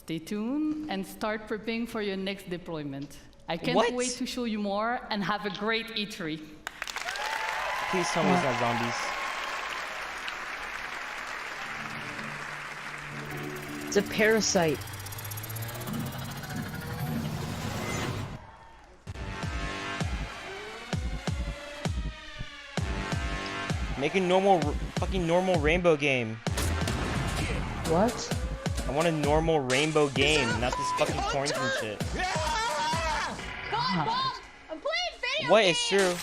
Stay tuned and start prepping for your next deployment. I can't wait to show you more and have a great E3. Please tell me it's not zombies. It's a parasite. Make a fucking normal rainbow game. What? I want a normal rainbow game, not this fucking quarantine shit. God. I'm playing video What? It's true.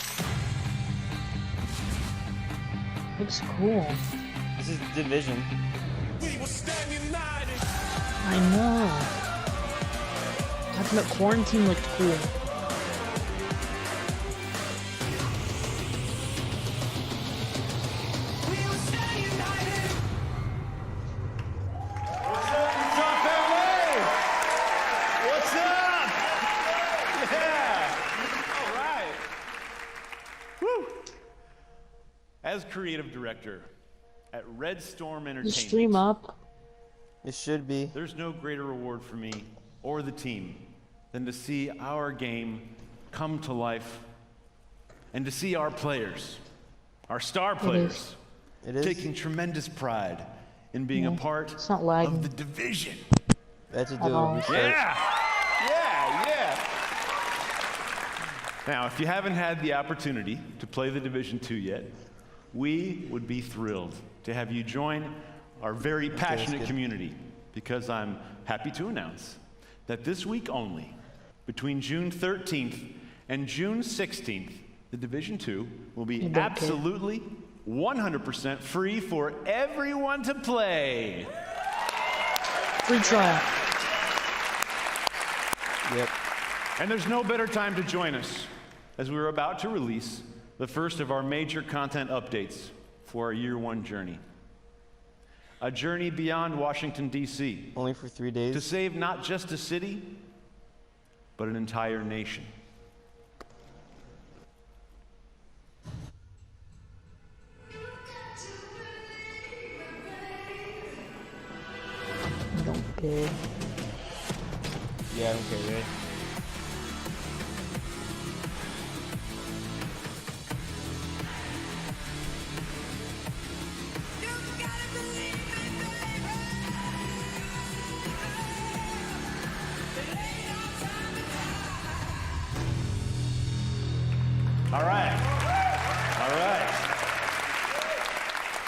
Looks cool. This is Division. I know. Talking about quarantine looked cool. As creative director at Red Storm Entertainment, You stream up. It should be. there's no greater reward for me or the team than to see our game come to life and to see our players, our star players, taking tremendous pride in being a part It's not lagging. of the Division. That's a deal. Yeah! Now, if you haven't had the opportunity to play the Division 2 yet, we would be thrilled to have you join our very passionate community, because I'm happy to announce that this week only, between June 13th and June 16th, the Division 2 will be absolutely 100% free for everyone to play. Free trial. Yep. And there's no better time to join us, as we're about to release the first of our major content updates for our year one journey. A journey beyond Washington, D.C. Only for 3 to days. save not just a city, but an entire nation. I don't care. Yeah, I don't care, right? All right.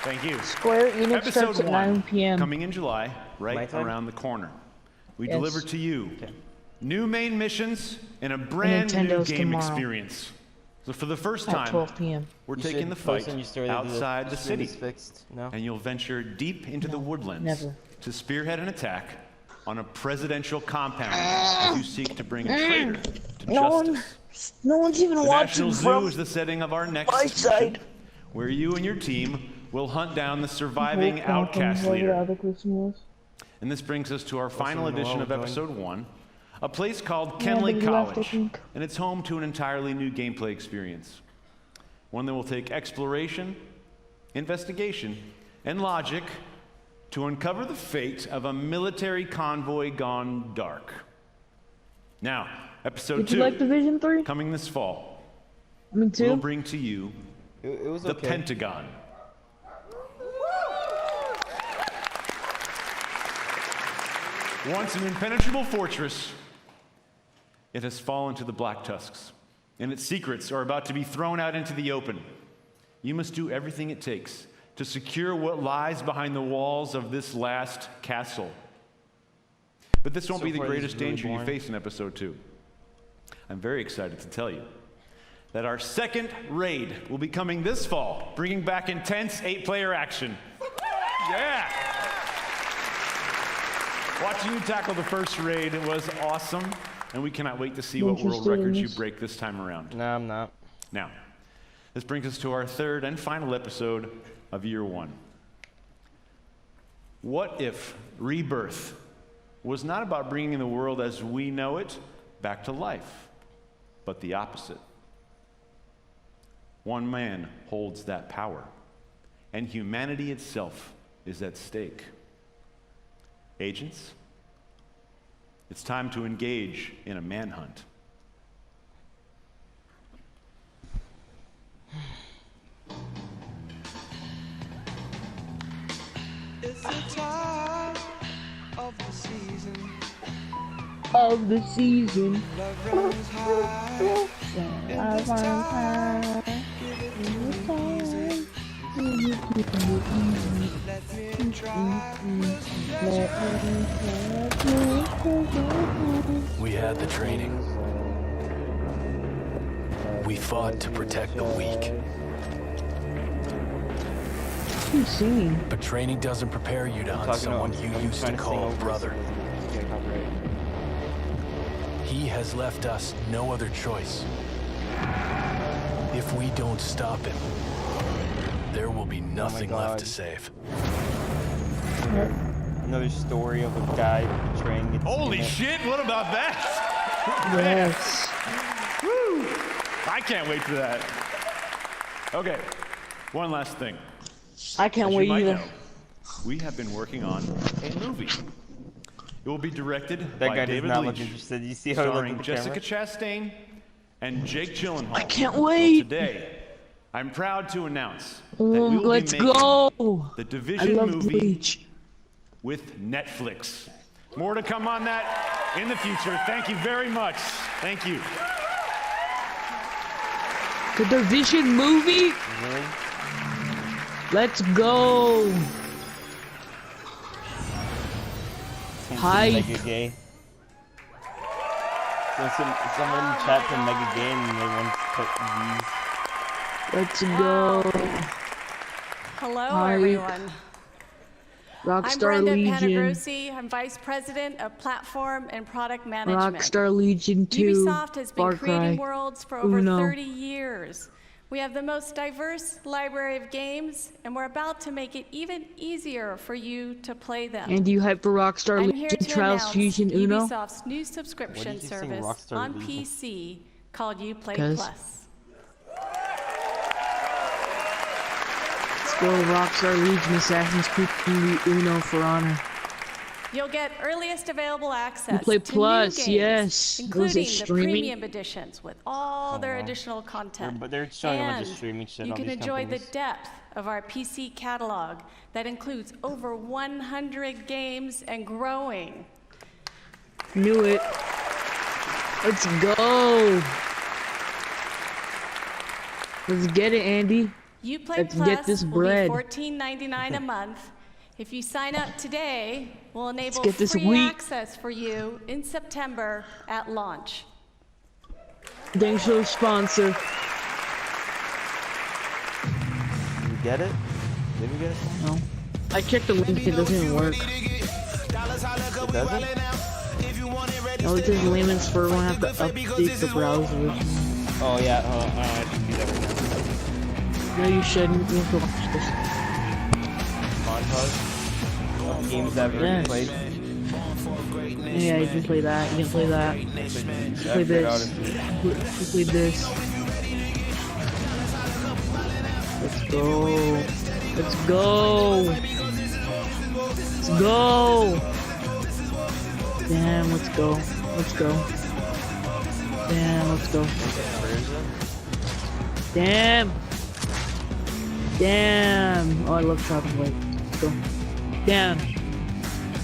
Thank you. Square Enix starts at 9 p.m. Coming in July, My right time? around the corner. We Yes. deliver to you new main missions and a brand new Nintendo's game tomorrow. experience. So for the first At time, 12 p.m. we're You taking should the post fight on your story that outside the stream city. is fixed. No? And you'll venture deep into the woodlands never. to spearhead an attack on a presidential compound as you seek to bring a traitor to justice. No one's even The watching National Zoo from is the setting of our next my mission, side. where you and your team will hunt down the surviving outcast leader. And this brings us to our final edition of Episode 1, a place called Kenley but he left, I College, think. and it's home to an entirely new gameplay experience. One that will take exploration, investigation, and logic to uncover the fate of a military convoy gone dark. Now, Episode Did 2, you like Division 3? coming this fall, Me will too. bring to you It was the okay. Pentagon. Once an impenetrable fortress, it has fallen to the Black Tusks, and its secrets are about to be thrown out into the open. You must do everything it takes to secure what lies behind the walls of this last castle. But this won't So be the far, this is greatest really danger you boring. face in Episode 2. I'm very excited to tell you that our second raid will be coming this fall, bringing back intense 8-player action. Yeah! Watching you tackle the first raid was awesome, and we cannot wait to see what world records you break this time around. No, I'm not. Now, this brings us to our third and final episode of Year 1. What if rebirth was not about bringing the world as we know it back to life, but the opposite? One man holds that power, and humanity itself is at stake. Agents, It's time to engage in a manhunt. It's the time of the season. Of the season. Love runs high. Love runs high. Let me try. We had the training. We fought to protect the weak. Who's singing? But training doesn't prepare you to hunt someone you used to call brother. He has left us no other choice. If we don't stop him, there will be nothing left to save. Another story of a guy betraying his Holy teammate. shit, what about that? Yes. Woo! I can't wait for that. Okay, one last thing. I can't As you wait might either. know, we have been working on a movie. It will be directed That by guy does David not Leitch, look interested. You see how he looks starring at the Jessica camera? Chastain and Jake Gyllenhaal. I can't Well, wait. today, I'm proud to announce that we will Let's be making go. the I Division love movie Bleach. with Netflix. More to come on that in the future. Thank you very much. Thank you. The Division movie? Really? Let's go. Hi. Mega gay. Someone in the chat said mega gay and they want to put Let's go. Hello, Hi. everyone. I'm Rockstar Brenda Legion. Panagrosi. I'm Vice President of Platform and Product Management. Rockstar Legion 2. Ubisoft has been Far creating Cry. worlds for over Uno. 30 years. We have the most diverse library of games, and we're about to make it even easier for you to play them. And you hype for Rockstar I'm here Legion to Trials announce Fusion Uno? Ubisoft's new subscription What did you sing, service Rockstar on Legion? PC called Uplay 'Cause- Plus. Let's go Rockstar Legion Assassin's Creed Uno for Honor. You'll get earliest available access Uplay to Plus, new games, yes. Was including it the streaming? premium editions with all their additional content. But they're showing a bunch of And streaming shit you on can these enjoy the companies. depth of our PC catalog that includes over 100 games and growing. Knew it. Let's go. Let's get it, Andy. Uplay Let's Plus get this will bread. be $14.99 a month. If you sign up today, we'll enable get this free wheat. access for you in September at launch. Thanks for the sponsor. Did you get it? Did we get it? No. I checked the link, it doesn't even work. It doesn't? No, it says layman's for one have to update the browser. Oh yeah, hold on. I should do that right No, you shouldn't. You have to watch this. now. Montage of games that have already Yes. played. Yeah, you can play that. You can play that. You play this. You play this. Let's go. Let's go. Let's go. Damn, let's go. Let's go. Damn, let's go. Damn. Damn. Oh, I love Tropic Light. Let's go. Damn.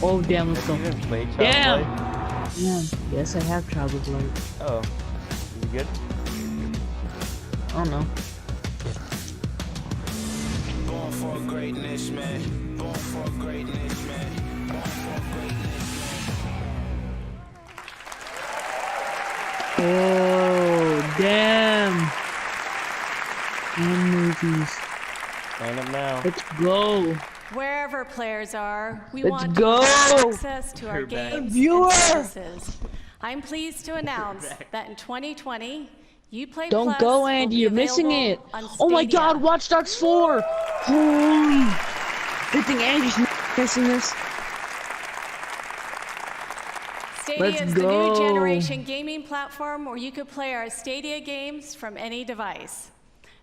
Oh, damn, let's go. You didn't play Child Damn. Light? Damn. Yes, I have Tropic Light. Oh. Is it good? I don't know. Born for greatness, man. Born for greatness, man. Born for greatness. Oh, damn. And movies. Sign up now. Let's go. Wherever players are, we Let's want go. to have access to our You're back. games Viewer. and services. I'm pleased to announce that in 2020, Uplay Don't Plus go, will Andy. be You're missing it. available on Oh my Stadia. god, Watch Dogs 4. Holy. Good thing Andy's missing this. Stadia Let's is the go. new generation gaming platform where you could play our Stadia games from any device.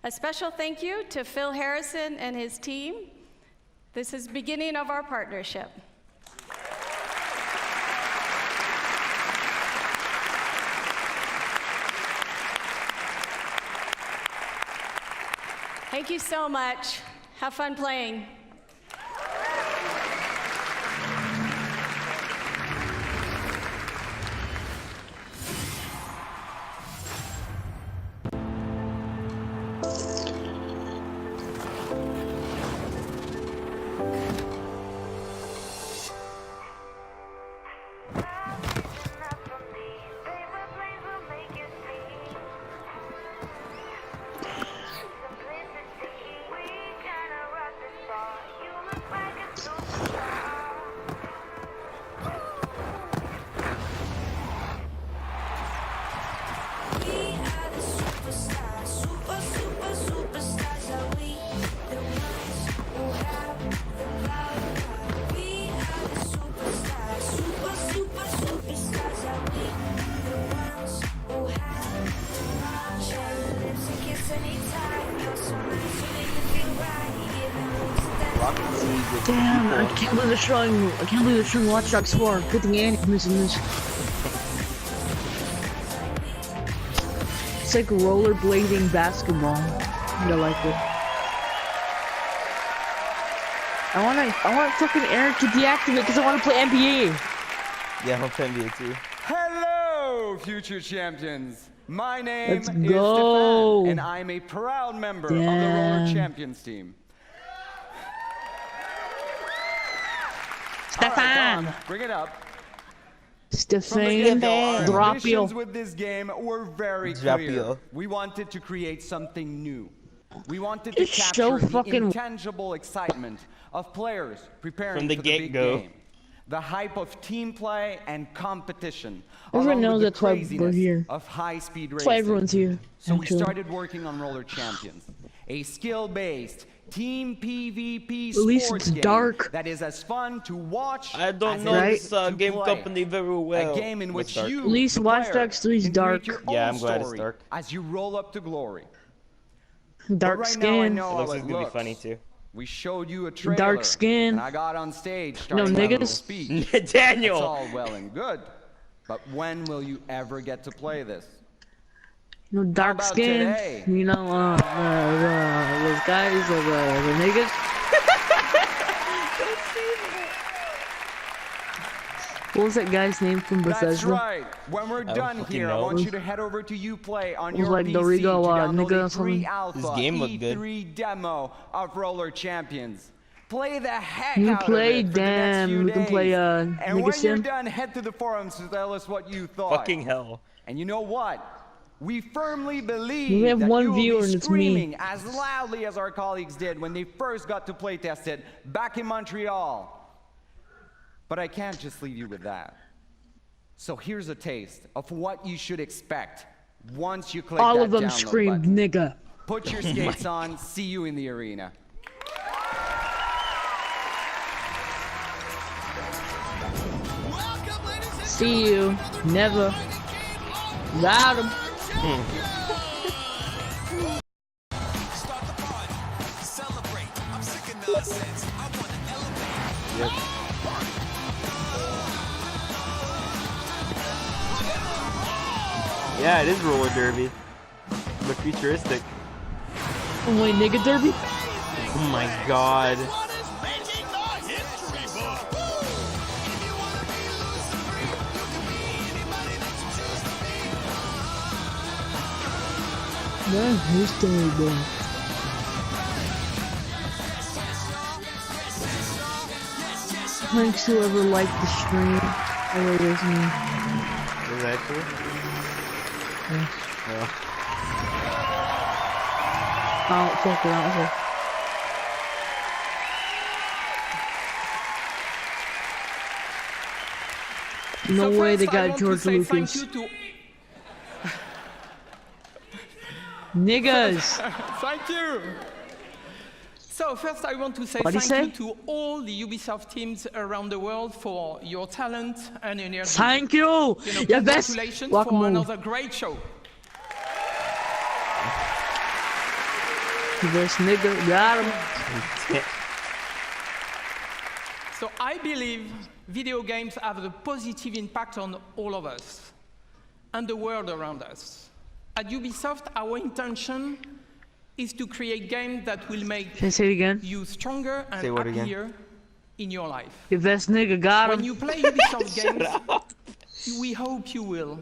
A special thank you to Phil Harrison and his team. This is the beginning of our partnership. Thank you so much. Have fun playing. Damn, I can't believe they're showing Watch Dogs 4. Good thing Andy's in this. It's like rollerblading basketball. I like it. I want fucking Eric to deactivate because I want to play NBA. Yeah, I want to play NBA too. Hello, future champions. My name Let's is go. Stefan, and I'm a proud member of the Roller Champions team. Stefan! Right, bring it up. Stefan, Our ambitions with this game were very clear. We wanted to create something new. We wanted to capture the intangible excitement of players preparing for the big game. The hype of team play and competition. Everyone knows that's why we're here. Of high-speed racing. That's why everyone's here. So we started working on Roller Champions, a skill-based team PvP sports game that is as fun to watch I don't know this game company very well. A game in which you, at least Watch Dogs 3 is dark. Yeah, I'm glad it's dark. As you roll up to glory. Dark skin. It looks like it's gonna be funny too. We showed you a trailer. Dark skin. And I got on stage starting my little speech. Daniel. It's all well and good, but when will you ever get to play this? You know, dark skin. Today? You know, those guys, the niggas. What was that guy's name from Bethesda? That's right. When we're done here, I want you to head over to Uplay on your like PC Dorigo, to download nigga a free alpha This game looked good. E3 demo of Roller Champions. Play the heck You out play, of it for the next few we can play, days. Nigga And when Sim. you're done, head to the forums to tell us what you thought. Fucking hell. And you know what? We firmly believe We have that one you will viewer be and it's me. screaming as loudly as our colleagues did when they first got to play test it back in Montreal. But I can't just leave you with that. So here's a taste of what you should expect once you click All that of them download screamed, button. nigga. Put your skates on, see you in the arena. See you. Never. Got him. Yep. Yeah, it is roller derby. But futuristic. Oh wait, nigga derby? Oh my god. That's history, bro. Thanks whoever liked the stream. Oh, it is me. Is that true? Yes. No. Oh, fuck it out. No way they got George Lucas. Niggas! Thank you! So first I want to say thank you to all the Ubisoft teams around the world for your talent and energy. Thank you! Congratulations for another great show. This nigga got him. So I believe video games have a positive impact on all of us and the world around us. At Ubisoft, our intention is to create games that will make Can I say it again? you stronger and happier in your life. If this nigga got him. When you play Ubisoft games, we hope you will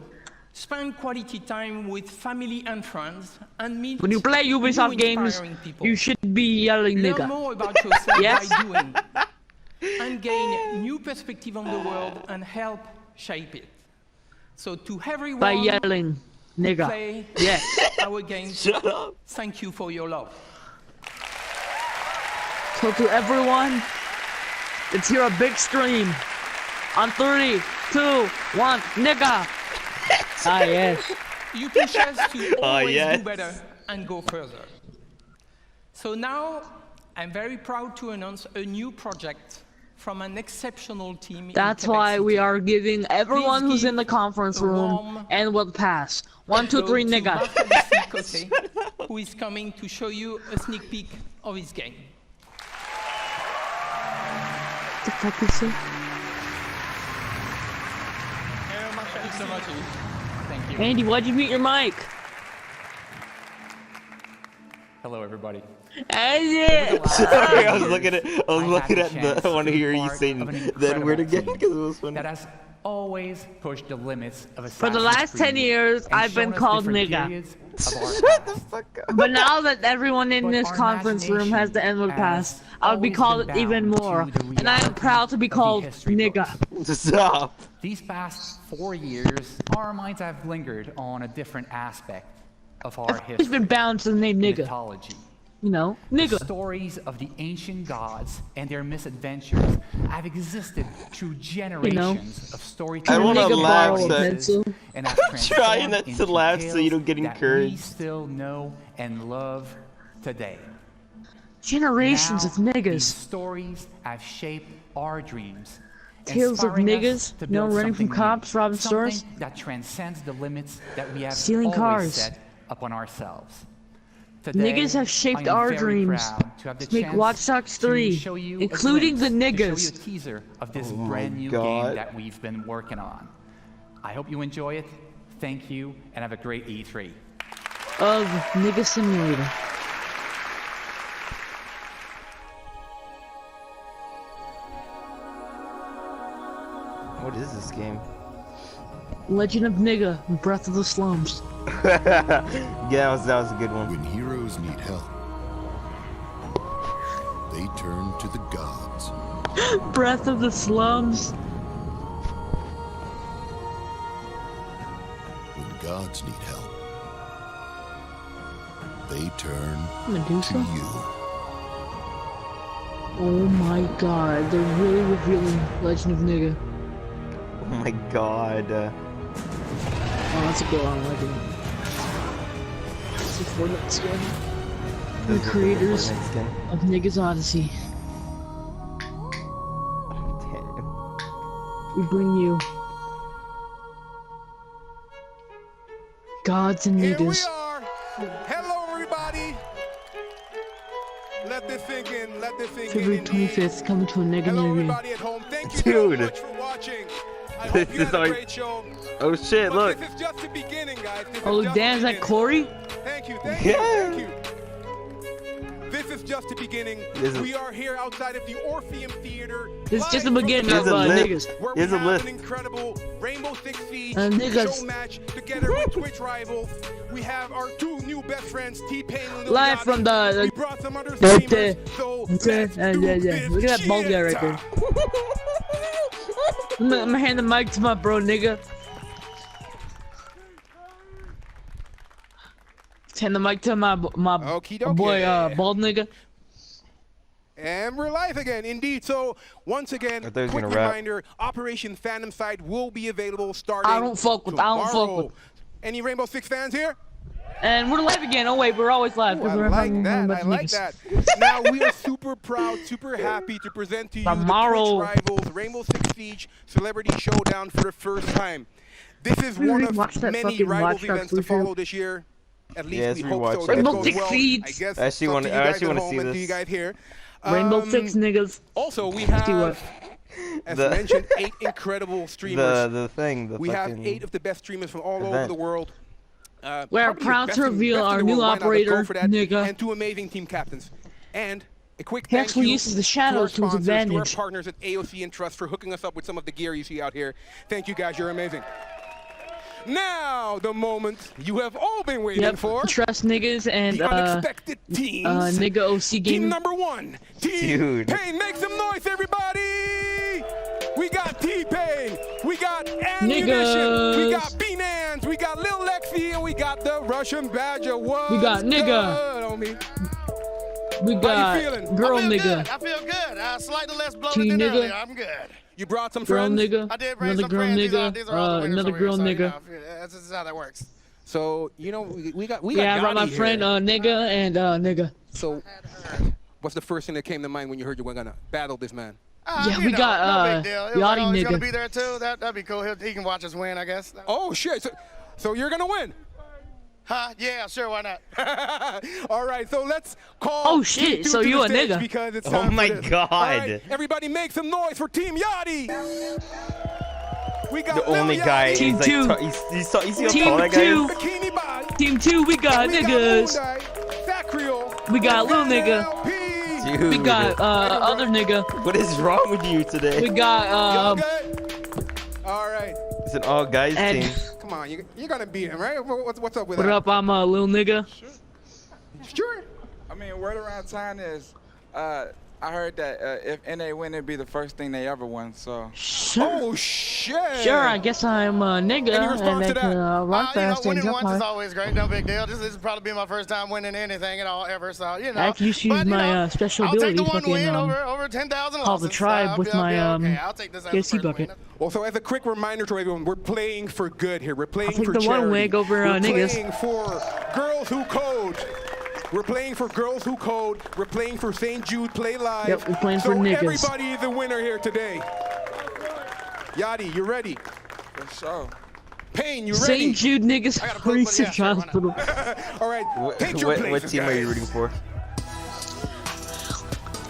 spend quality time with family and friends and meet When you play Ubisoft games, you should be yelling nigga. Learn more about yourself Yes? by doing, and gain new perspective on the world and help shape it. So to everyone By yelling nigga. play Yeah. our games, thank you for your love. So to everyone, let's hear a big stream. On 3, 2, 1, nigga. Ah, yes. You push us to always do better and go further. So now, I'm very proud to announce a new project from an exceptional team. That's why we are giving everyone who's in the conference room and will pass. 1, 2, 3, nigga. Who is coming to show you a sneak peek of his game. What the fuck is it? Thank you so much. Thank you. Andy, why'd you mute your mic? Hello, everybody. Andy! Sorry, I was looking at the. I want to hear you say that word again because it was funny. That has always pushed the limits of Assassin's For the last 10 years, I've been called nigga. Shut the fuck up. But now that everyone in this conference room has the N-word pass, I would be called even more. And I am proud to be called nigga. Stop. These past 4 years, our minds have lingered on a different aspect of our history. It's been bound to the name nigga. Mythology. You know, nigga. The stories of the ancient gods and their misadventures have existed through generations of storytelling. I want to laugh, and have trying not to laugh so you don't get encouraged. We still know and love today. Generations of niggas. These stories have shaped our dreams. Tales of niggas, no running from cops, robbing stores. That transcends the limits that we have stealing always cars. set upon ourselves. Today, niggas have shaped our dreams to make Watch Dogs 3, including the niggas. To show you a teaser of this brand new game that we've been working on. I hope you enjoy it. Thank you, and have a great E3. Of Nigga Simulator. What is this game? Legend of Nigga, Breath of the Slums. Yeah, that was a good one. When heroes need help, they turn to the gods. Breath of the Slums. When gods need help, they turn Medusa? to you. Oh my god, they're really revealing Legend of Nigga. Oh my god. Oh, that's a good one, I like it. It's a Fortnite skin. The creators of Nigga's Odyssey. We bring you gods and niggas. Here we are. Hello, everybody. Let this sink in. Let this sink February in. 25th, coming to a nigga Hello, near you. everybody at home. Thank you so Dude. much for watching. I hope you had a great show. Oh shit, But look. This is just the beginning, guys. This Oh, is just damn, is the that beginning. Corey? Thank you, thank you, thank you. This is just the beginning. This is- We are here outside of the Orpheum Theater. This is just the live from beginning Here's of a list. niggas. where Here's we a have list. an incredible Rainbow Six Siege niggas. show match together with Twitch rivals. We have our two new best friends, T-Pain and Lil Live Yachty. from the- We brought some other the- streamers, so let's do this Look at that bald guy right there. I'm gonna hand the mic to my bro, nigga. Hand the mic to my Okie dokie. boy, bald nigga. And we're live again, indeed. So, once again, I thought he was quick gonna rap. reminder, Operation Phantom Sight will be available starting I don't fuck with. tomorrow. Any Rainbow Six fans here? And we're live again. Oh wait, we're always live. Ooh, I like that. I like that. Now we are super proud, super happy to present to you Tomorrow. the Twitch Rivals Rainbow Six Siege Celebrity Showdown for the first time. This is We one rewatched of that many fucking Rivals Watch Dogs events to Blue follow Field. this year. At least Yes, we we hope watched so. it. That Rainbow goes Six well. Siege. I guess I actually it's up wanna- to you I guys actually at wanna home see and to this. you guys here. Rainbow Six niggas. Also, we See what? have, as mentioned, 8 incredible streamers. The thing, the We have fucking 8 of the best streamers from all over event. the world. We're proud to reveal our new operator, nigga. And 2 amazing team captains. And a quick He thank actually you uses the shadows to his sponsors, to our advantage. partners at AOC and Trust for hooking us up with some of the gear you see out here. Thank you guys, you're amazing. Now, the moment you have all been waiting for. Trust niggas and the unexpected teams. Nigga OC game. Team number 1, Team Pain. Make some noise, everybody! We got T-Pain, we got Ammunition, we got B-Nans, we got Lil Lexi, and we got the Russian Badger. What? We got nigga. We got girl nigga. I feel good. Slightly less bloated Team than nigga. earlier. I'm good. You brought some girl friends? nigga. I did bring another some girl friends. nigga. These are all the winners Another over girl here, nigga. So, you know, that's how that works. So, you know, we got Yeah, I brought my Yachty friend here. nigga and nigga. So, what's the first thing that came to mind when you heard you were gonna battle this man? Yeah, you we know, got no big deal. It was Yachty like, oh, he's gonna nigga. be there too. That'd be cool. He can watch us win, I guess. Oh shit! So you're gonna win? Huh? Yeah, sure. Why not? All right, so let's call. Oh shit! Team 2 So to you the a stage nigga? Because it's Oh time my for this. God. All right, everybody, make some noise for Team Yachty. We got The only guy. Team He's 2. like, you see how Team tall that guy 2. is? Bikini Body. Team 2, we got niggas. Sacrio. We got little nigga. Dude. We got other nigga. What is wrong with you today? We got Y'all good? All right. It's an all guys Ed. team. Come on, you're gonna beat him, right? What's up with What that? up? I'm a little nigga. Sure. I mean, word around town is, I heard that if NA win, it'd be the first thing they ever won. So. Sure. Oh shit. Sure, I guess I'm a nigga Any response and I to that? can run You know, fast and winning jump once is high. always great. No big deal. This is probably be my first time winning anything at all ever. So you know. I can just use But, you my know, special I'll take ability, the one fucking win over 10,000 call the losses. tribe I'll with be my okay. I'll take this as the KC first bucket. win. Well, so as a quick reminder to everyone, we're playing for good here. We're playing I'll take for the charity. one wig over We're niggas. playing for Girls Who Code. We're playing for Girls Who Code. We're playing for St. Jude Play Live. Yep, we're playing so for niggas. everybody is a winner here today. Yachty, you ready? For sure. Pain, you ready? St. Jude niggas research hospital. All right, take your places, What team are you guys. rooting for? I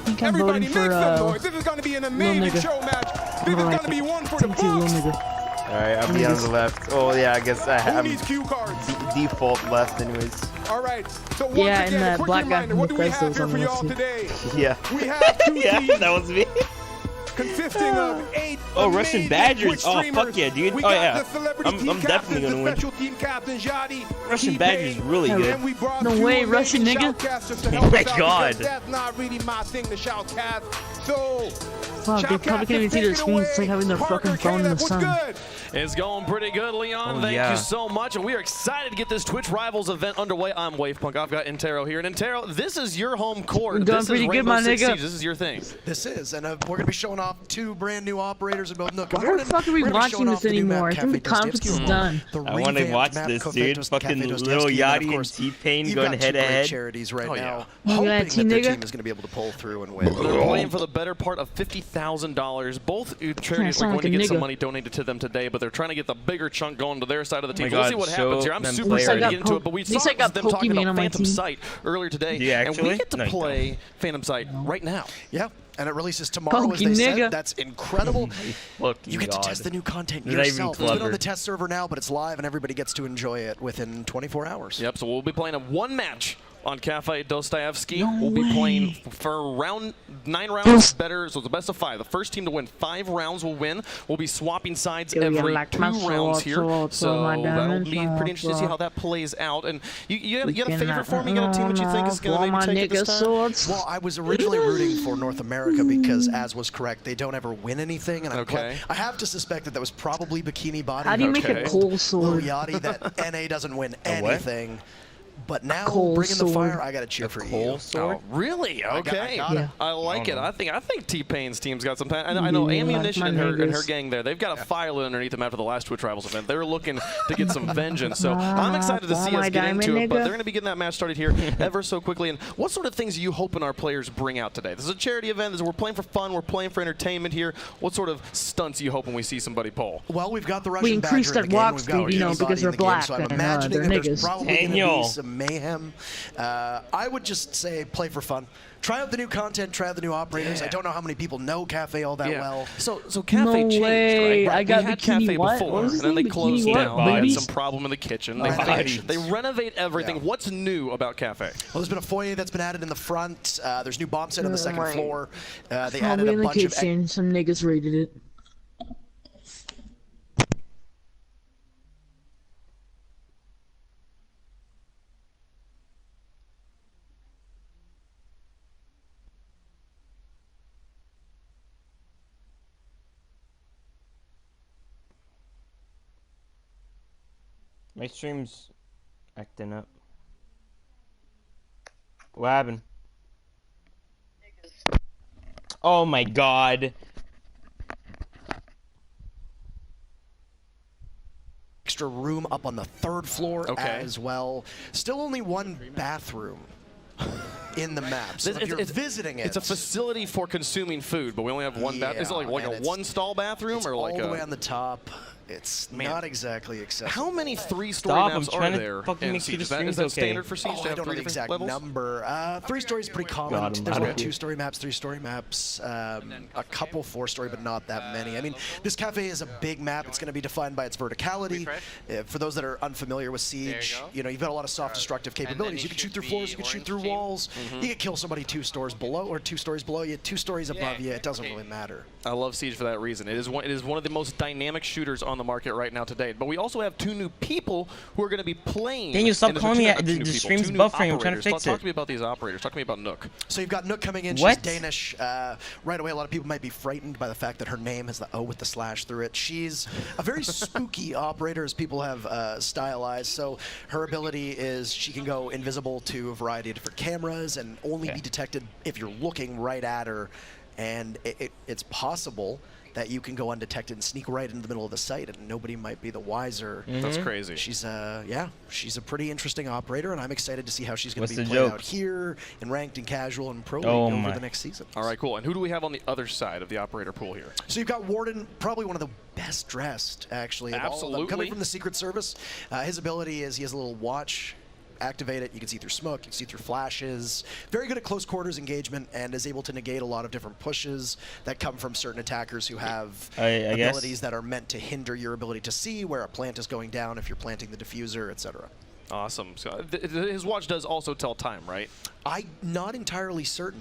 think I'm Everybody voting make for some noise. This is going to be an amazing nigga. show match. This is going to be one for the Team 2 little books. nigga. Alright, I'll be on the left. Oh yeah, I guess Who I'm needs cue cards? default left anyways. All right, so once Yeah, and again, a that quick black guy reminder, from what do we Bethesda have was here on for the y'all list. today? Yeah. We have 2 Yeah, teams that was me. consisting of 8 Oh, Russian amazing Badgers. Twitch Oh, streamers. fuck yeah, dude. We Oh, got yeah. the celebrity team I'm definitely captains, gonna the win. special team captains, Yachty, Russian T-Pain, Badgers really good. And we brought No two way, amazing Russian nigga. shoutcasters to Oh help my us out God. because that's not really my thing, the shoutcast. So, Fuck, they probably can't even see their screens. It's like having their fucking phone in the sun. It's going pretty good, Leon. Oh, Thank yeah. you so much. And we are excited to get this Twitch Rivals event underway. I'm Wavepunk. I've got Intero here. And Intero, this is your home court. You're doing This pretty is good, Rainbow my Six nigga. Siege. This is your thing. This is, and we're going to be showing off 2 brand new operators. Why the fuck are we watching this anymore? I think the conference is done. I want to watch this, dude. Fucking Lil Yachty and T-Pain going head to head. Charities right now, You hoping got that a team their nigga? team is going to be able to pull through and win. They're playing for the better part of $50,000. Both charities are sound going like to a get some nigga. money donated to them today, but they're trying to get the bigger chunk going to their side of the team. my We'll God, see what show happens here. I'm them super play excited to already. get into it, but we At least saw I got them talking Pokemon about on my Phantom team. Sight earlier today. Do you And we actually? get to No, you play Phantom Sight right now. Yeah, and it releases tomorrow, as Funky they nigga. said. That's incredible. Fucking You get God. to test the new content They're not even yourself. It's been on clever. the test server now, but it's live, and everybody gets to enjoy it within 24 hours. Yep, so we'll be playing a 1 match on Cafe Dostoevsky. No we'll be way. playing for 9 rounds better, so it's the best of 5. The first team to win 5 rounds will win. We'll be swapping sides Yo, you every like 2 my rounds here, so my that'll diamonds, be pretty interesting to see how that plays out. And you got a favorite for me? You got a team that you think is going to maybe take it this time? Well, I was originally rooting for North America because, as was correct, they don't ever win anything. And I have to suspect that was probably Bikini Body. How do you make a coal sword? Lil Yachty, that NA doesn't win A what? anything. But now, coal bringing the sword. fire, I got to cheer for coal you. sword? Oh, really? Okay. I like it. I think T-Pain's team's got some time. I know Yeah, Ammunition my and her niggas. gang there, they've got a file underneath them after the last Twitch Rivals event. They're looking to get some vengeance. So I'm excited to see my us get into diamond it, but nigga. they're going to be getting that match started here ever so quickly. And what sort of things are you hoping our players bring out today? This is a charity event. We're playing for fun. We're playing for entertainment here. What sort of stunts are you hoping we see somebody pull? Well, we've got the Russian We increased Badger in their the game. walk We've got speed, you know, T-Body because in they're the game, black so I'm and imagining they're that there's niggas. probably going to Daniel. be some mayhem. I would just say play for fun. Try out the new content, try out the new operators. I don't know how many people know Cafe all that well. So Cafe changed, way. right? I got we had Bikini Cafe what? before, What was and his then they name? closed Bikini down. what? They had Babies? some problem in the kitchen. Renovations. They renovate everything. Yeah. What's new about Cafe? Well, there's been a foyer that's been added in the front. There's new bomb set on the second floor. They added Probably a in the bunch of... kitchen. Some niggas raided it. My stream's acting up. What happened? Oh my god. Extra room up on the third floor as well. Still only one bathroom in the map. So if you're visiting it, it's a facility for consuming food, but we only have one bathroom. Is it like a one-stall bathroom or like all the way on the top? It's not exactly accessible. How many 3-story maps are there in Siege? Is that standard for Siege? I don't know the exact number. 3-story is pretty common. There's about 2-story maps, 3-story maps, a couple 4-story, but not that many. I mean, this cafe is a big map. It's going to be defined by its verticality. For those that are unfamiliar with Siege, you know, you've got a lot of soft destructive capabilities. You can shoot through floors, you can shoot through walls, you can kill somebody 2 stories below or 2 stories below you, 2 stories above you. It doesn't really matter. I love Siege for that reason. It is one of the most dynamic shooters on the market right now today. But we also have 2 new people who are going to be playing. Daniel, stop calling me. The stream's buffering. I'm trying to fix it. Talk to me about these operators. Talk to me about Nook. So you've got Nook coming in. She's Danish. Right away, a lot of people might be frightened by the fact that her name has the O with the slash through it. She's a very spooky operator, as people have stylized. So her ability is she can go invisible to a variety of different cameras and only be detected if you're looking right at her. And it's possible that you can go undetected and sneak right into the middle of the site, and nobody might be the wiser. That's crazy. She's she's a pretty interesting operator, and I'm excited to see how she's going to be played out here in ranked and casual and pro league over the next season. All right, cool. And who do we have on the other side of the operator pool here? So you've got Warden, probably one of the best dressed, actually. Absolutely. Of all of them. Coming from the Secret Service, his ability is he has a little watch. Activate it, you can see through smoke, you can see through flashes. Very good at close quarters engagement and is able to negate a lot of different pushes that come from certain attackers who have abilities that are meant to hinder your ability to see where a plant is going down if you're planting the diffuser, etc. Awesome. So his watch does also tell time, right? I'm not entirely certain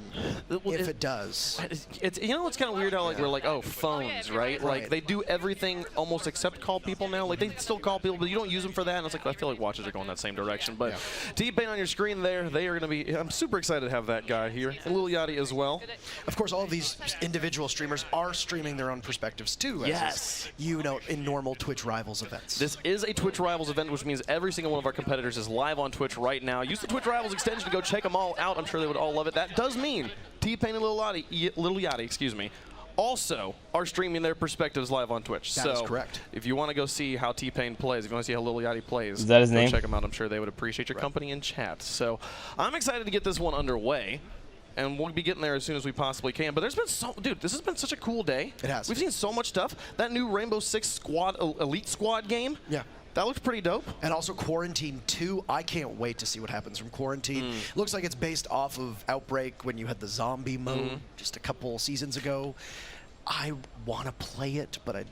if it does. It's you know, it's kind of weird how like we're like, oh, phones, right? Like they do everything almost except call people now. Like they still call people, but you don't use them for that. And it's like I feel like watches are going that same direction. But T-Pain on your screen there, they are going to be. I'm super excited to have that guy here, and Lil Yachty as well. Of course, all of these individual streamers are streaming their own perspectives too. Yes. You know, in normal Twitch Rivals events. This is a Twitch Rivals event, which means every single one of our competitors is live on Twitch right now. Use the Twitch Rivals extension to go check them all out. I'm sure they would all love it. That does mean T-Pain and Lil Yachty, excuse me, also are streaming their perspectives live on Twitch. That is correct. If you want to go see how T-Pain plays, if you want to see how Lil Yachty plays, is that his name? Check them out. I'm sure they would appreciate your company in chat. So I'm excited to get this one underway. And we'll be getting there as soon as we possibly can. But there's been dude, this has been such a cool day. It has. We've seen so much stuff. That new Rainbow Six Squad Elite Squad game. Yeah. That looks pretty dope. And also Quarantine 2. I can't wait to see what happens from Quarantine. Looks like it's based off of Outbreak when you had the zombie mode just a couple seasons ago. I want to play it, but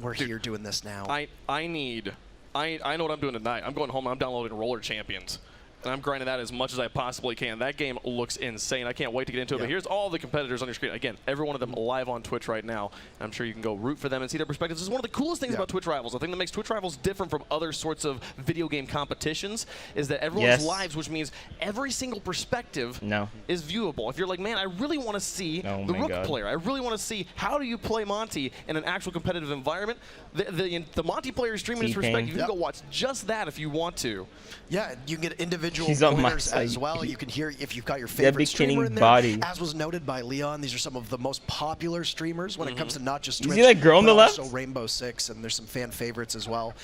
we're here doing this now. I know what I'm doing tonight. I'm going home and I'm downloading Roller Champions. And I'm grinding that as much as I possibly can. That game looks insane. I can't wait to get into it. But here's all the competitors on your screen. Again, every one of them live on Twitch right now. I'm sure you can go root for them and see their perspectives. This is one of the coolest things about Twitch Rivals. The thing that makes Twitch Rivals different from other sorts of video game competitions is that everyone's lives, which means every single perspective is viewable. If you're like, man, I really want to see the Rook player. I really want to see how do you play Monty in an actual competitive environment. The Monty player is streaming his perspective. You can go watch just that if you want to. Yeah, you can get individual individual She's on my players side. as well. You can hear if you've got your favorite streamer in there. Body. As was noted by Leon, these are some of the most popular streamers when it comes to not just Twitch, you see that girl on the left? also Rainbow Six, and there's some fan favorites as well.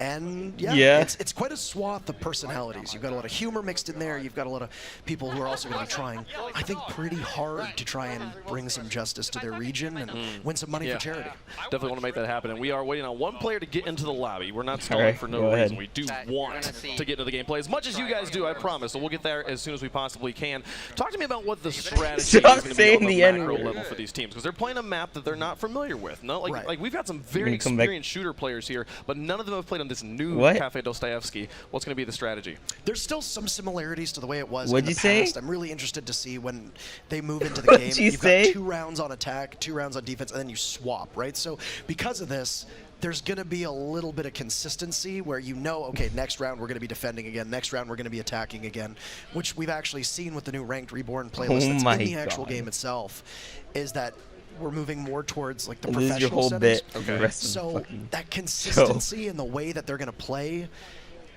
And yeah, it's quite a swath of personalities. You've got a lot of humor mixed in there. You've got a lot of people who are also going to be trying, I think, pretty hard to try and bring some justice to their region and win some money for charity. Definitely want to make that happen. And we are waiting on one player to get into the lobby. We're not stalling for no reason. We do want to get into the gameplay as much as you guys do, I promise. So we'll get there as soon as we possibly can. Talk to me about what the strategy is going to be on the macro level for these teams, because they're playing a map that they're not familiar with. No, like we've got some very experienced shooter players here, but none of them have played on this new Cafe Dostoevsky. What's going to be the strategy? There's still some similarities to the way it was What'd in you the say? past. I'm really interested to see when they move into the game. You've got 2 rounds on attack, 2 rounds on defense, and then you swap, right? So because of this, there's going to be a little bit of consistency where you know, okay, next round we're going to be defending again, next round we're going to be attacking again, which we've actually seen with the new Ranked Reborn playlist that's in the actual game itself, is that we're moving more towards like the professional settings. So that consistency in the way that they're going to play,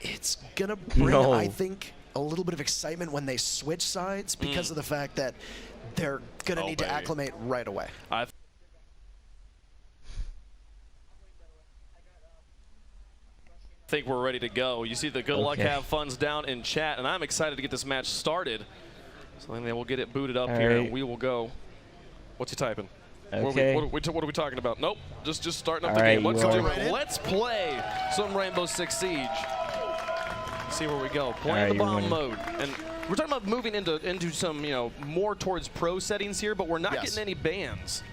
it's going to bring, I think, a little bit of excitement when they switch sides because of the fact that they're going to need to acclimate right away. I think we're ready to go. You see the good luck, have fun's down in chat, and I'm excited to get this match started. So then we'll get it booted up here, and we will go. What's he typing? Okay. What are we talking about? Nope, just starting up the game. Let's do it. Let's play some Rainbow Six Siege. See where we go. Playing the bomb mode, and we're talking about moving into some more towards pro settings here, but we're not getting any bans.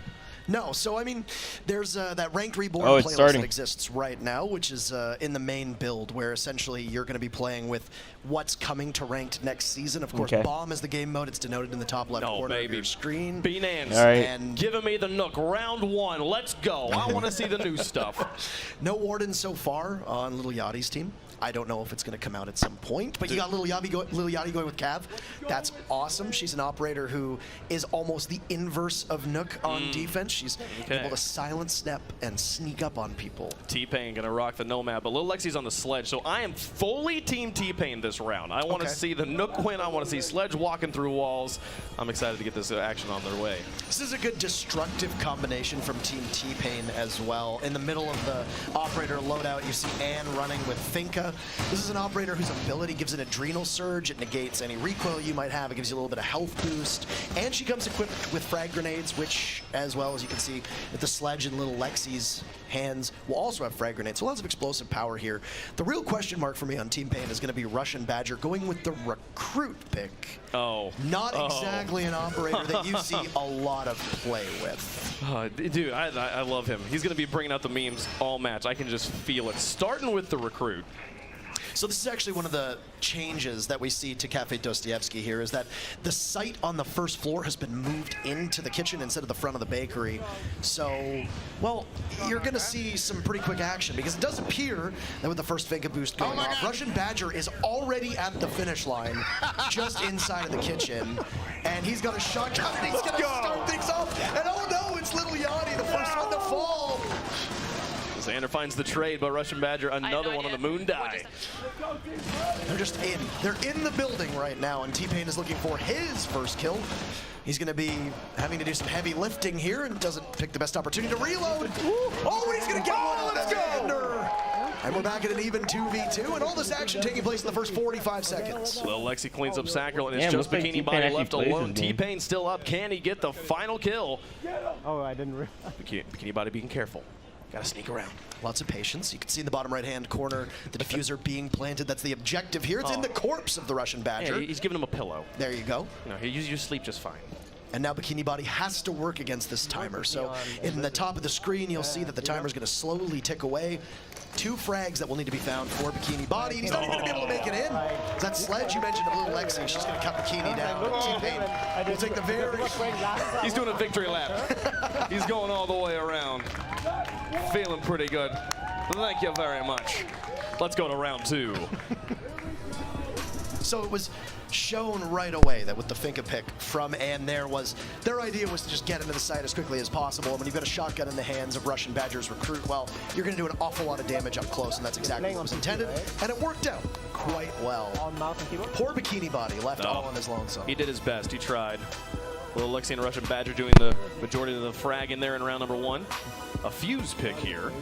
No, so I mean, there's that Ranked Reborn playlist that exists right now, which is in the main build, where essentially you're going to be playing with what's coming to Ranked next season. Of course, Bomb is the game mode. It's denoted in the top left corner of your screen. B-Nans, and giving me the Nook. Round 1, let's go. I want to see the new stuff. No Warden so far on Little Yachty's team. I don't know if it's going to come out at some point, but you got Lil Yachty going with Cav. That's awesome. She's an operator who is almost the inverse of Nook on defense. She's able to silence step and sneak up on people. T-Pain going to rock the Nomad, but Lil Lexi's on the Sledge, so I am fully Team T-Pain this round. I want to see the Nook win. I want to see Sledge walking through walls. I'm excited to get this action on their way. This is a good destructive combination from Team T-Pain as well. In the middle of the operator loadout, you see Ann running with Finka. This is an operator whose ability gives an adrenal surge. It negates any recoil you might have. It gives you a little bit of health boost. And she comes equipped with frag grenades, which, as well as you can see with the Sledge and Little Lexi's hands, will also have frag grenades. So lots of explosive power here. The real question mark for me on Team Pain is going to be Russian Badger going with the recruit pick. Not exactly an operator that you see a lot of play with. Dude, I love him. He's going to be bringing out the memes all match. I can just feel it. Starting with the recruit. So this is actually one of the changes that we see to Cafe Dostoevsky here, is that the site on the first floor has been moved into the kitchen instead of the front of the bakery. So, well, you're going to see some pretty quick action, because it does appear that with the first Finka boost going off, Russian Badger is already at the finish line, just inside of the kitchen, and he's got a shotgun, and he's going to start things off, and oh no, it's Little Yachty, the first one to fall. Xander finds the trade, but Russian Badger, another one on the moon die. They're just in. They're in the building right now, and T-Pain is looking for his first kill. He's going to be having to do some heavy lifting here and doesn't pick the best opportunity to reload. Oh, and he's going to get one. Let's go! And we're back at an even 2v2, and all this action taking place in the first 45 seconds. Lil Lexi cleans up Sacral, and it's just Bikini Body left alone. T-Pain still up. Can he get the final kill? Oh, I didn't realize. Bikini Body being careful. Gotta sneak around. Lots of patience. You can see in the bottom right-hand corner the diffuser being planted. That's the objective here. It's in the corpse of the Russian Badger. Yeah, he's giving him a pillow. There you go. No, you sleep just fine. And now Bikini Body has to work against this timer. So in the top of the screen, you'll see that the timer's going to slowly tick away. 2 frags that will need to be found for Bikini Body. He's not even going to be able to make it in. That Sledge you mentioned of Little Lexi, she's going to cut Bikini down. But T-Pain will take the very... He's doing a victory lap. He's going all the way around. Feeling pretty good. Thank you very much. Let's go to round 2. So it was shown right away that with the Finka pick from and their idea was to just get into the site as quickly as possible. And when you've got a shotgun in the hands of Russian Badger's recruit, well, you're going to do an awful lot of damage up close, and that's exactly what was intended. And it worked out quite well. Poor Bikini Body left all on his lonesome. He did his best. He tried. Little Lexi and Russian Badger doing the majority of the frag in there in round number 1. A fuse pick here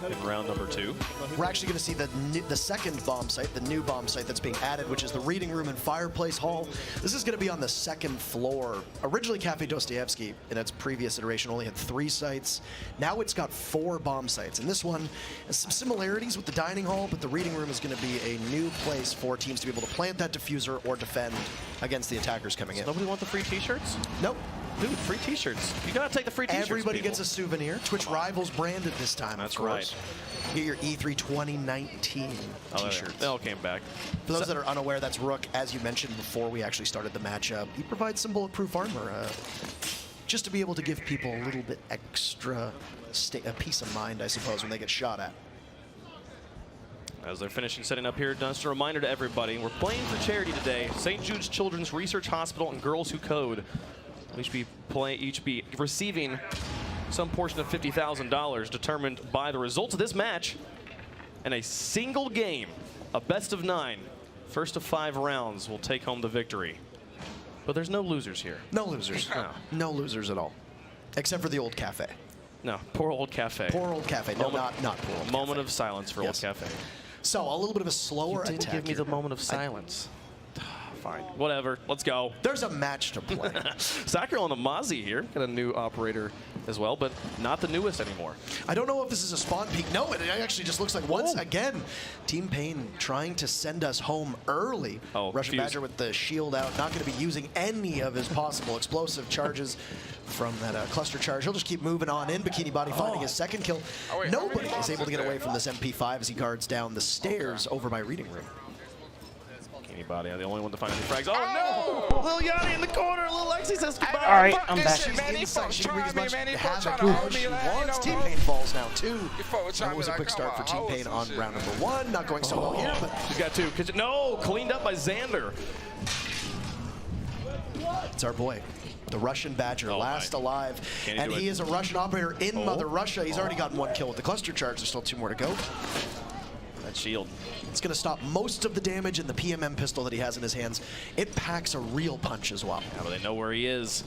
in round number 2. We're actually going to see the second bomb site, the new bomb site that's being added, which is the reading room and fireplace hall. This is going to be on the second floor. Originally, Cafe Dostoevsky, in its previous iteration, only had 3 sites. Now it's got 4 bomb sites. And this one has some similarities with the dining hall, but the reading room is going to be a new place for teams to be able to plant that diffuser or defend against the attackers coming in. Nobody want the free t-shirts? Nope. Dude, free t-shirts. You gotta take the free t-shirts. Everybody gets a souvenir. Twitch Rivals branded this time. That's right. Get your E3 2019 t-shirts. They all came back. For those that are unaware, that's Rook, as you mentioned before we actually started the matchup. He provides some bulletproof armor just to be able to give people a little bit extra peace of mind, I suppose, when they get shot at. As they're finishing setting up here, just a reminder to everybody, we're playing for charity today. St. Jude's Children's Research Hospital and Girls Who Code each be receiving some portion of $50,000 determined by the results of this match in a single game, a best of 9. First of 5 rounds will take home the victory. But there's no losers here. No losers. No losers at all. Except for the old cafe. No, poor old cafe. Poor old cafe. No, not poor old Moment cafe. of silence for old cafe. So a little bit of a slower attack. You didn't give me the moment of silence. Fine. Whatever. Let's go. There's a match to play. Sakura on the Mozzie here. Got a new operator as well, but not the newest anymore. I don't know if this is a spawn peak. No, it actually just looks like once again, Team Pain trying to send us home early. Russian Badger with the shield out, not going to be using any of his possible explosive charges from that cluster charge. He'll just keep moving on in. Bikini Body finding his second kill. Nobody is able to get away from this MP5 as he guards down the stairs over by reading room. Body, the only one to find any frags. Oh no! Little Yanni in the corner. Little Lexi says goodbye. All right, I'm back. She's inside. She can wreak as much havoc as she wants. Team Pain falls now too. That was a quick start for Team Pain on round number 1. Not going so well here, but she's got 2. No, cleaned up by Xander. It's our boy, the Russian Badger, last alive, and he is a Russian operator in Mother Russia. He's already gotten 1 kill with the cluster charge. There's still 2 more to go. That shield. It's going to stop most of the damage in the PMM pistol that he has in his hands. It packs a real punch as well. Yeah, but they know where he is.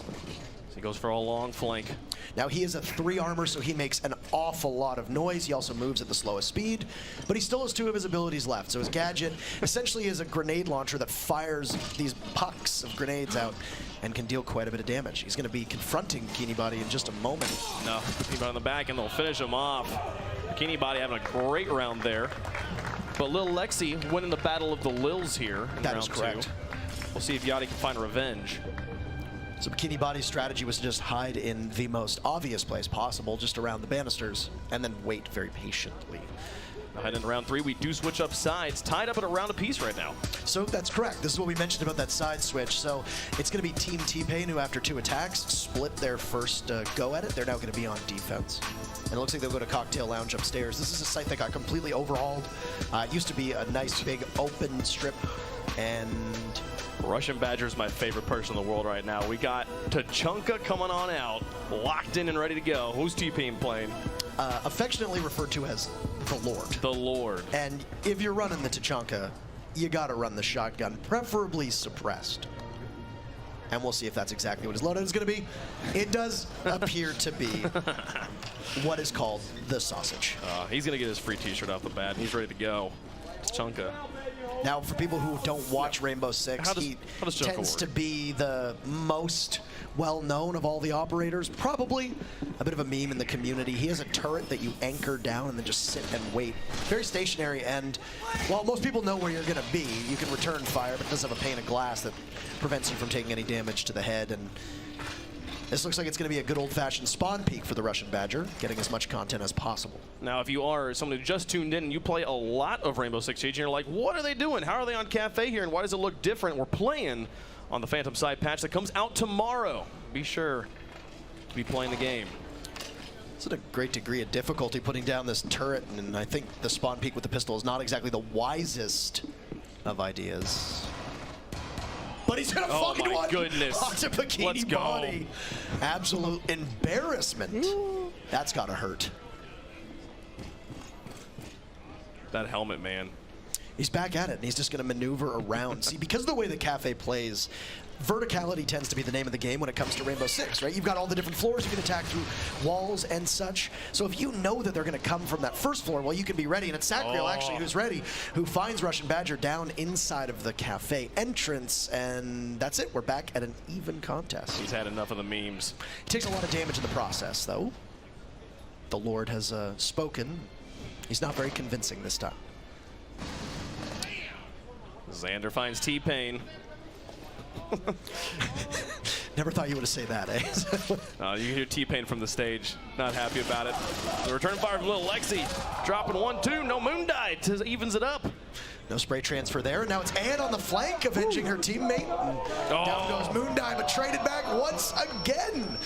So he goes for a long flank. Now he is a 3 armor, so he makes an awful lot of noise. He also moves at the slowest speed, but he still has 2 of his abilities left. So his gadget essentially is a grenade launcher that fires these pucks of grenades out and can deal quite a bit of damage. He's going to be confronting Bikini Body in just a moment. No, Bikini Body on the back, and they'll finish him off. Bikini Body having a great round there. But Lil Lexi winning the battle of the Lils here in round 2. We'll see if Yachty can find revenge. So Bikini Body's strategy was to just hide in the most obvious place possible, just around the banisters, and then wait very patiently. Ahead in round 3, we do switch up sides, tied up at a round apiece right now. So that's correct. This is what we mentioned about that side switch. So it's going to be Team T-Pain who, after 2 attacks, split their first go at it. They're now going to be on defense. And it looks like they'll go to Cocktail Lounge upstairs. This is a site that got completely overhauled. It used to be a nice big open strip, and Russian Badger is my favorite person in the world right now. We got Tachanka coming on out, locked in and ready to go. Who's T-Pain playing? Affectionately referred to as the Lord. The Lord. And if you're running the Tachanka, you got to run the shotgun, preferably suppressed. And we'll see if that's exactly what his loadout is going to be. It does appear to be what is called the sausage. He's going to get his free t-shirt off the bat. He's ready to go. Tachanka. Now, for people who don't watch Rainbow Six, he tends to be the most well-known of all the operators. Probably a bit of a meme in the community. He has a turret that you anchor down and then just sit and wait. Very stationary, and while most people know where you're going to be, you can return fire, but it does have a pane of glass that prevents you from taking any damage to the head. And this looks like it's going to be a good old-fashioned spawn peek for the Russian Badger, getting as much content as possible. Now, if you are someone who just tuned in and you play a lot of Rainbow Six Siege and you're like, what are they doing? How are they on Cafe here, and why does it look different? We're playing on the Phantom Side patch that comes out tomorrow. Be sure to be playing the game. It's at a great degree of difficulty putting down this turret, and I think the spawn peek with the pistol is not exactly the wisest of ideas. But he's gonna find one. Oh my goodness. Onto Bikini Let's go. Body. Absolute embarrassment. That's gotta hurt. That helmet, man. He's back at it, and he's just gonna maneuver around. See, because of the way the cafe plays, verticality tends to be the name of the game when it comes to Rainbow Six, right? You've got all the different floors you can attack through walls and such. So if you know that they're going to come from that first floor, well, you can be ready. And it's Sacriel, actually, who's ready, who finds Russian Badger down inside of the cafe entrance. And that's it. We're back at an even contest. He's had enough of the memes. He takes a lot of damage in the process, though. The Lord has spoken. He's not very convincing this time. Xander finds T-Pain. Never thought you would have said that, eh? You hear T-Pain from the stage. Not happy about it. The return fire from Little Lexi. Dropping 1-2. No Moondite. Evens it up. No spray transfer there. Now it's Ann on the flank, avenging her teammate. Down goes Moondite, but traded back once again.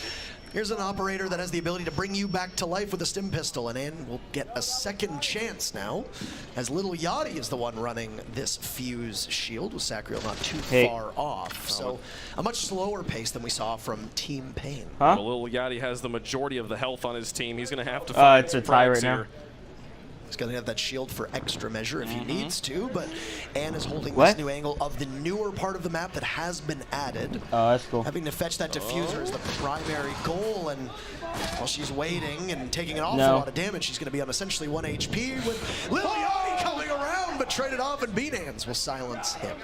Here's an operator that has the ability to bring you back to life with a stim pistol, and Ann will get a second chance now, as Little Yachty is the one running this fuse shield, with Sacriel not too far off. So a much slower pace than we saw from Team Pain. Well, Little Yachty has the majority of the health on his team. He's going to have to find it's a tie right now. He's going to have that shield for extra measure if he needs to, but Ann is holding this new angle of the newer part of the map that has been added. Oh, that's cool. Having to fetch that diffuser is the primary goal, and while she's waiting and taking an awful lot of damage, she's going to be on essentially 1 HP with Lil Yachty coming around, but traded off, and Beanans will silence him.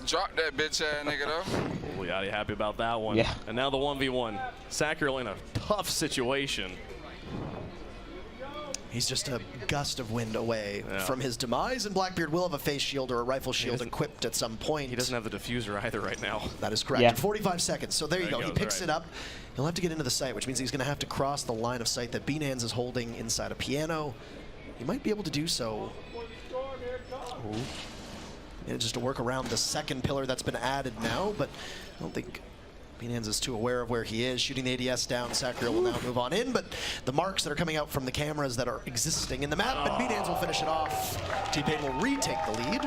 Drop that bitch ass nigga though. Lil Yachty happy about that one. Yeah. And now the 1v1. Sacriel in a tough situation. He's just a gust of wind away from his demise, and Blackbeard will have a face shield or a rifle shield equipped at some point. He doesn't have the diffuser either right now. That is correct. 45 seconds. So there you go. He picks it up. He'll have to get into the site, which means he's going to have to cross the line of sight that Beanans is holding inside a piano. He might be able to do so. And just to work around the second pillar that's been added now, but I don't think Beanans is too aware of where he is. Shooting the ADS down, Sacriel will now move on in, but the marks that are coming out from the cameras that are existing in the map, and Beanans will finish it off. T-Pain will retake the lead.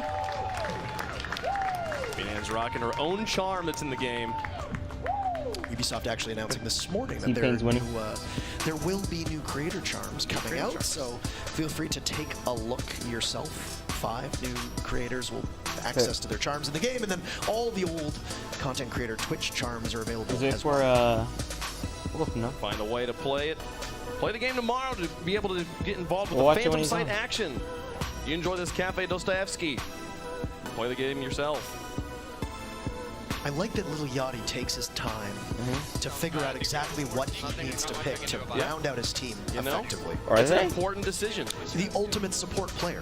Beanans rocking her own charm that's in the game. Ubisoft actually announcing this morning that there will be new creator charms coming out, so feel free to take a look yourself. 5 new creators will have access to their charms in the game, and then all the old content creator Twitch charms are available. Is this where, Find a way to play it. Play the game tomorrow to be able to get involved with the Phantom Sight action. You enjoy this Cafe Dostoevsky. Play the game yourself. I like that Little Yachty takes his time to figure out exactly what he needs to pick to round out his team effectively. It's an important decision. The ultimate support player.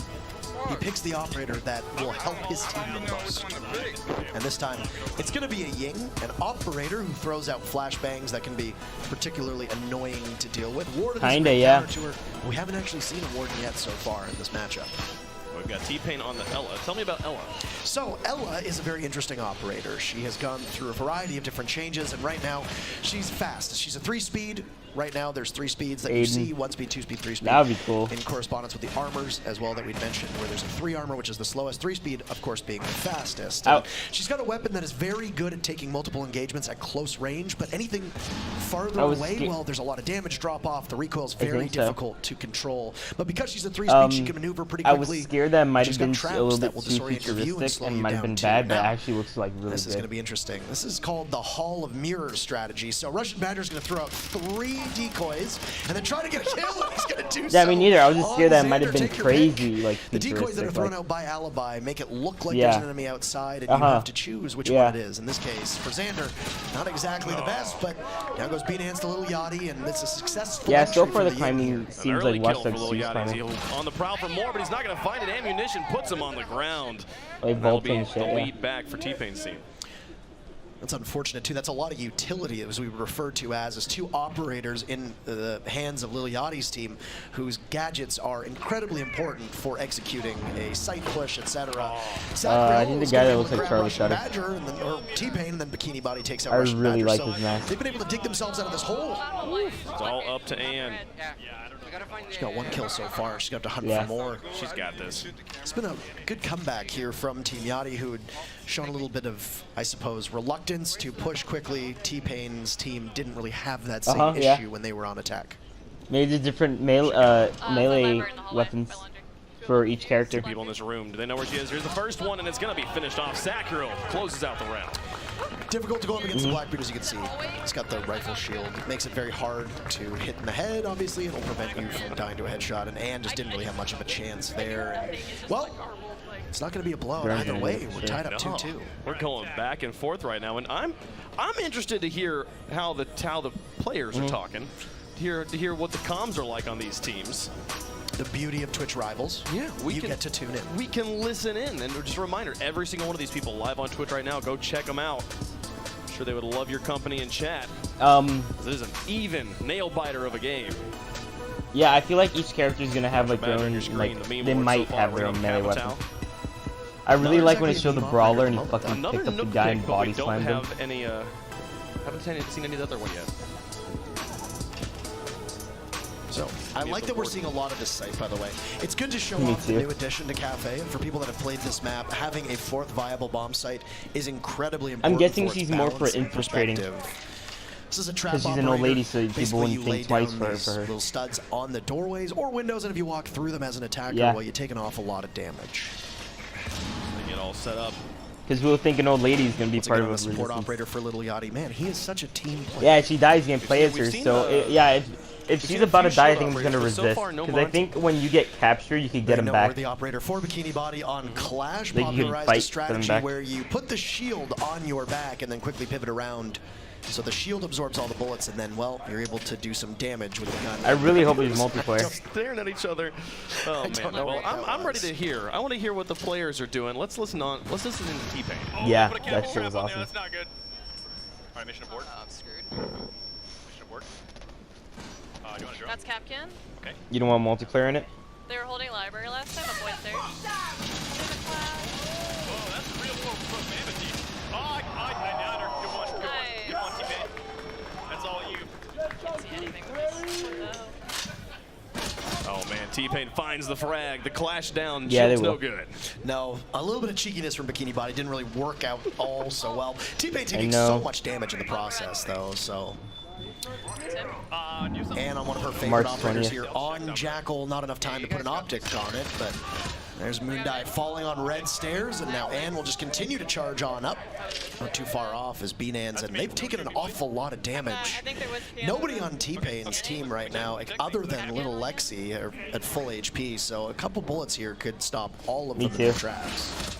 He picks the operator that will help his team the most. And this time, it's going to be a Ying, an operator who throws out flashbangs that can be particularly annoying to deal with. Warden is a great counter to her. We haven't actually seen a Warden yet so far in this matchup. We've got T-Pain on the Ella. Tell me about Ella. So Ella is a very interesting operator. She has gone through a variety of different changes, and right now she's fast. She's a 3-speed. Right now there's 3 speeds that you see, 1 speed, 2 speed, 3 speed. That would be cool. In correspondence with the armors as well that we'd mentioned, where there's a 3 armor, which is the slowest, 3 speed, of course, being the fastest. She's got a weapon that is very good at taking multiple engagements at close range, but anything farther away, well, there's a lot of damage drop off. The recoil's very difficult to control. But because she's a 3 speed, she can maneuver pretty quickly. I was scared that might have been a little bit too futuristic and might have been bad, but it actually looks like really good. This is going to be interesting. This is called the Hall of Mirrors strategy. So Russian Badger's going to throw out 3 decoys and then try to get a kill, and he's going to do so. Yeah, me neither. I was just scared that it might have been crazy, like the decoys that are thrown out by Alibi make it look like there's an enemy outside, and you have to choose which one it is. In this case, for Xander, not exactly the best, but now goes Beanans to Little Yachty, and it's a successful entry so far for the timing seems like West Side timing. On the prowl for more, but he's not going to find it. Ammunition puts him on the ground. Like That'll be the lead back for T-Pain's team. That's unfortunate, too. That's a lot of utility, as we refer to as 2 operators in the hands of Lil Yachty's team, whose gadgets are incredibly important for executing a sight push, etc. I think the guy that looks like Charlie Shutter. Badger, and then, or T-Pain, and then Bikini Body takes out I Russian really Badger. like his mask. They've been able to dig themselves out of this hole. It's all up to Ann. She's got 1 kill so far. She's got to hunt for more. She's got this. It's been a good comeback here from Team Yachty, who had shown a little bit of, I suppose, reluctance to push quickly. T-Pain's team didn't really have that same issue when they were on attack. Maybe the different melee weapons for each character. 2 people in this room. Do they know where she is? Here's the first one, and it's going to be finished off. Sakura closes out the round. Difficult to go up against the Blackbeard, as you can see. He's got the rifle shield. It makes it very hard to hit in the head, obviously. It'll prevent you from dying to a headshot, and Anne just didn't really have much of a chance there. And, well, it's not going to be a blowout either way. We're tied up 2-2. We're going back and forth right now, and I'm interested to hear how the players are talking, to hear what the comms are like on these teams. The beauty of Twitch Rivals. Yeah, you get to tune in. We can listen in, and just a reminder, every single one of these people live on Twitch right now, go check them out. I'm sure they would love your company in chat. This is an even nail-biter of a game. Yeah, I feel like each character is gonna have like their own, like, they might have their own melee weapon. I really like when it showed the brawler and he fucking picked up the guy and body slammed him. Haven't seen any of the other one yet. So, I like that we're seeing a lot of this site, by the way. It's good to show off the new addition to Cafe, and for people that have played this map, having a 4th viable bomb site is incredibly important. I'm guessing she's more for infiltrating. This is a trap because she's an old lady, so people basically wouldn't think twice for her. Little studs on the doorways or windows, and if you walk through them as an attacker, well, you take an awful lot of damage. They get all set up. Because we'll think an old lady is going to be part of a support operator for Little Yachty. Man, he is such a team player. Yeah, if she dies, you can play as her. So, if she's about to die, I think I'm just going to resist. Because I think when you get captured, you can get him back. The operator for Bikini Body on Clash like popularized a strategy where you put the shield on your back and then quickly pivot around. So the shield absorbs all the bullets, and then, well, you're able to do some damage with the gun. I really hope it's multiplayer. Staring at each other. Oh man. Well, I'm ready to hear. I want to hear what the players are doing. Let's listen in to T-Pain. Yeah, that shit was awesome. That's not good. All right, mission abort. I'm screwed. Mission abort. Do you want to drone? That's Capcan. Okay. You don't want multiplayer in it? They were holding library last time. A point there. Oh, that's a real pro mammoth team. Oh, I got her. Good one. Good one, T-Pain. That's all you. Can't see anything with this. Oh man, T-Pain finds the frag. The clash down. Yeah, Shield's no good. No, a little bit of cheekiness from Bikini Body didn't really work out all so well. T-Pain taking so much damage in the process, though, so. And on one of her favorite operators here on Jackal, not enough time to put an optic on it, but there's Moondie falling on red stairs, and now Anne will just continue to charge on up. Not too far off as Beanans, and they've taken an awful lot of damage. Nobody on T-Pain's team right now, other than little Lexi, are at full HP, so a couple bullets here could stop all of them in their tracks.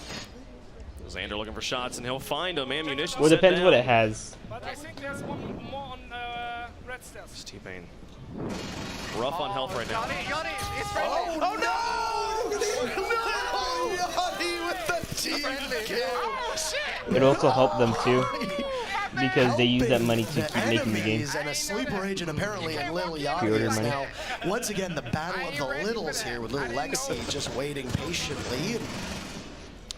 Xander looking for shots, and he'll find them. Ammunition. Well, it depends what it has. But I think there's one more on red stairs. T-Pain. Rough on health right now. Oh no! Yachty with the team kill. Oh shit! It also helped them too, because they use that money to keep making the game. And a sleeper agent apparently in Little Yachty is now once again the battle of the littles here with little Lexi just waiting patiently.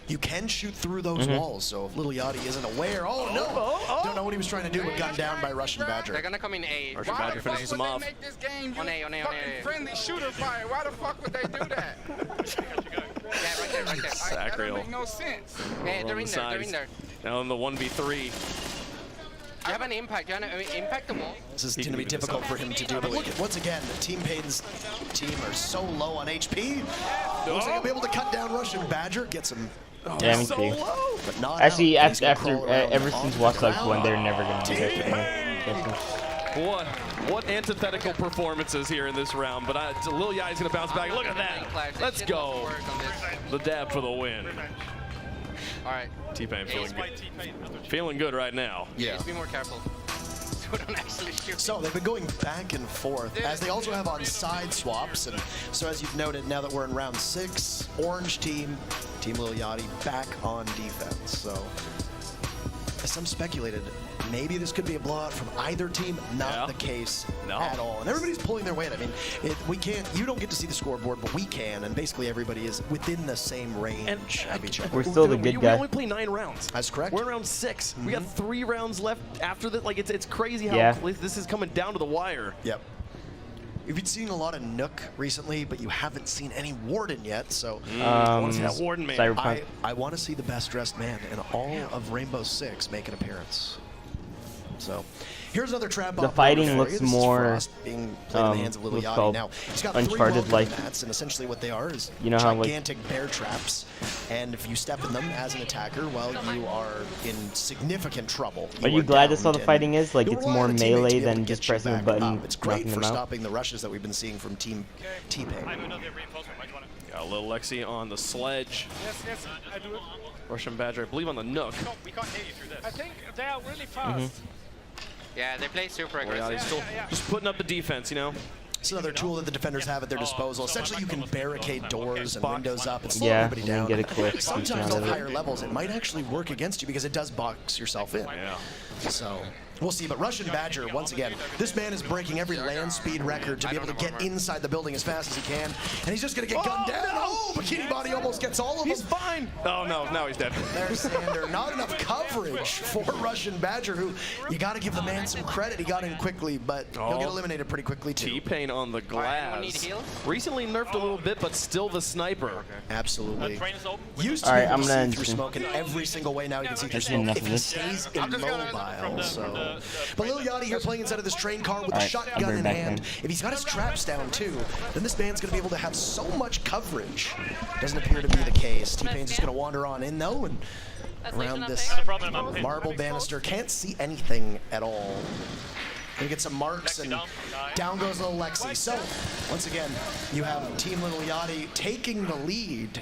You can shoot through those walls, so if Little Yachty isn't aware, don't know what he was trying to do, but gunned down by Russian Badger. They're gonna come in A. Russian Badger finishes him off. On A. Friendly shooter fire. Why the fuck would they do that? Yeah, right there. That don't make no sense. Yeah, they're in there. Now in the 1v3. You have an impact. Impact the wall. This is going to be difficult for him to do, but look at, once again, the Team Pain's team are so low on HP. Looks like he'll be able to cut down Russian Badger, get some. Yeah, me too. But not actually, ever since Watch Dogs 1, they're never going to do that. What antithetical performances here in this round, but Lil Yachty's going to bounce back. Look at that. Let's go. The dab for the win. All right. T-Pain feeling good right now. Yeah. Just be more careful. Don't actually shoot. So they've been going back and forth, as they also have on side swaps, and so as you've noted, now that we're in round 6, Orange Team, Team Lil Yachty back on defense. So as some speculated, maybe this could be a blowout from either team. Not the case at all. And everybody's pulling their weight. I mean, you don't get to see the scoreboard, but we can, and basically everybody is within the same range of each other. We're still the good We guy. only play 9 rounds. That's correct. We're in round 6. We got 3 rounds left after that. Like, it's crazy how this is coming down to the wire. Yep. You've been seeing a lot of Nook recently, but you haven't seen any Warden yet, so I want to see that Warden man. I want to see the best dressed man in all of Rainbow Six make an appearance. So here's another trap. The fighting looks more being played in the hands of Lil Yachty. Now he's got Uncharted, 3 welcome mats, and essentially what they are is gigantic bear traps. And if you step in them as an attacker, well, you are in significant trouble. Are you glad that's how the fighting is? Like it's more melee than just pressing a button. It's great for stopping the rushes that we've been seeing from Team T-Pain. Got a little Lexi on the sledge. Yes, I do it. Russian Badger, I believe on the Nook. We can't hear you through this. I think they are really fast. Yeah, they play super aggressive. He's still just putting up the defense, you know. It's another tool that the defenders have at their disposal. Essentially, you can barricade doors and windows up and slow everybody down. Get a quick sometimes at higher levels, it might actually work against you because it does box yourself in. Yeah. So we'll see. But Russian Badger, once again, this man is breaking every land speed record to be able to get inside the building as fast as he can. And he's just going to get gunned down. Oh, Bikini Body almost gets all of them. He's fine. Oh, no, now he's dead. There's Sander. Not enough coverage for Russian Badger, who you got to give the man some credit. He got in quickly, but he'll get eliminated pretty quickly, too. T-Pain on the glass. Recently nerfed a little bit, but still the sniper. Absolutely. Used to be able to see through smoke in every single way. Now he can see through smoke if he stays immobile. So. But Lil Yachty here playing inside of this train car with the shotgun in hand. If he's got his traps down too, then this man's going to be able to have so much coverage. Doesn't appear to be the case. T-Pain's just going to wander on in though and around this marble banister. Can't see anything at all. Gonna get some marks, and down goes little Lexi. So, once again, you have Team Lil Yachty taking the lead.